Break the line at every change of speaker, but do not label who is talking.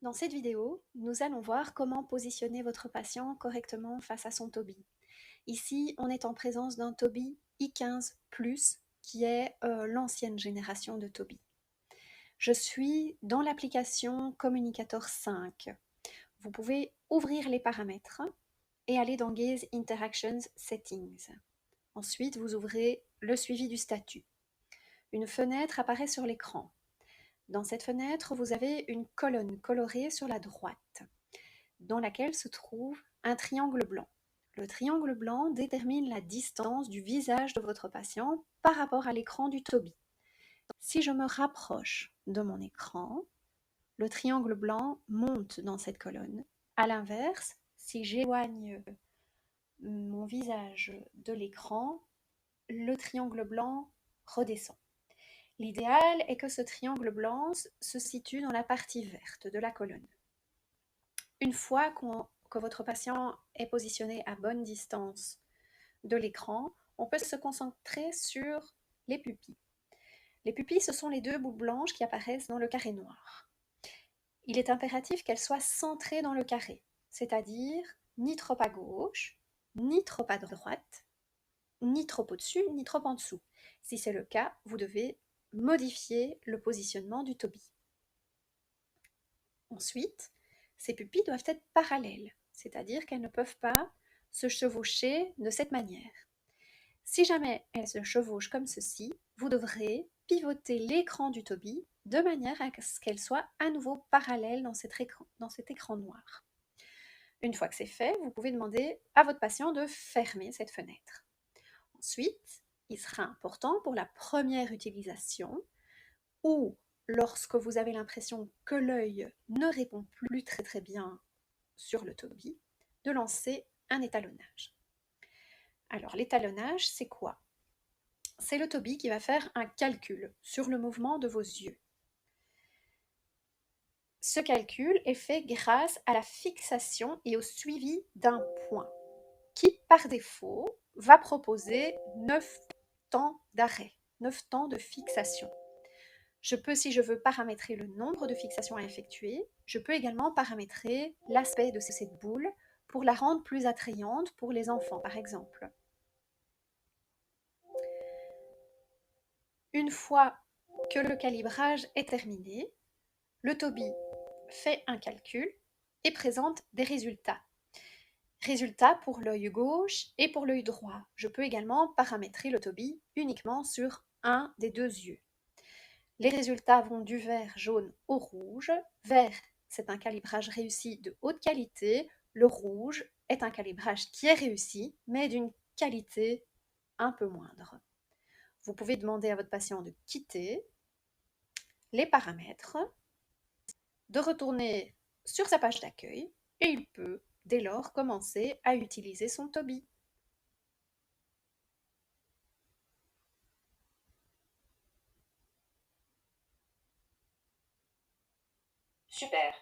Dans cette vidéo, nous allons voir comment positionner votre patient correctement face à son Tobii. Ici, on est en présence d'un Tobii i15+, qui est l'ancienne génération de Tobii. Je suis dans l'application Communicator 5. Vous pouvez ouvrir les paramètres et aller dans Gaze Interactions Settings. Ensuite, vous ouvrez le suivi du statut. Une fenêtre apparaît sur l'écran. Dans cette fenêtre, vous avez une colonne colorée sur la droite, dans laquelle se trouve un triangle blanc. Le triangle blanc détermine la distance du visage de votre patient par rapport à l'écran du Tobii. Si je me rapproche de mon écran, le triangle blanc monte dans cette colonne. À l'inverse, si j'éloigne mon visage de l'écran, le triangle blanc redescend. L'idéal est que ce triangle blanc se situe dans la partie verte de la colonne. Une fois que votre patient est positionné à bonne distance de l'écran, on peut se concentrer sur les pupilles. Les pupilles, ce sont les deux boules blanches qui apparaissent dans le carré noir. Il est impératif qu'elles soient centrées dans le carré, c'est-à-dire ni trop à gauche, ni trop à droite, ni trop au-dessus, ni trop en dessous. Si c'est le cas, vous devez modifier le positionnement du Tobii. Ensuite, ces pupilles doivent être parallèles, c'est-à-dire qu'elles ne peuvent pas se chevaucher de cette manière. Si jamais elles se chevauchent comme ceci, vous devrez pivoter l'écran du Tobii de manière à ce qu'elles soient à nouveau parallèles dans cet écran noir. Une fois que c'est fait, vous pouvez demander à votre patient de fermer cette fenêtre. Ensuite, il sera important pour la première utilisation ou lorsque vous avez l'impression que l'œil ne répond plus très bien sur le Tobii, de lancer un étalonnage. Alors l'étalonnage, c'est quoi? C'est le Tobii qui va faire un calcul sur le mouvement de vos yeux. Ce calcul est fait grâce à la fixation et au suivi d'un point, qui par défaut va proposer 9 temps d'arrêt, 9 temps de fixation. Je peux, si je veux, paramétrer le nombre de fixations à effectuer. Je peux également paramétrer l'aspect de cette boule pour la rendre plus attrayante pour les enfants, par exemple. Une fois que le calibrage est terminé, le Tobii fait un calcul et présente des résultats. Résultats pour l'œil gauche et pour l'œil droit. Je peux également paramétrer le Tobii uniquement sur un des deux yeux. Les résultats vont du vert, jaune au rouge. Vert, c'est un calibrage réussi de haute qualité. Le rouge est un calibrage qui est réussi, mais d'une qualité un peu moindre. Vous pouvez demander à votre patient de quitter les paramètres, de retourner sur sa page d'accueil, et il peut dès lors commencer à utiliser son Tobii.
Super.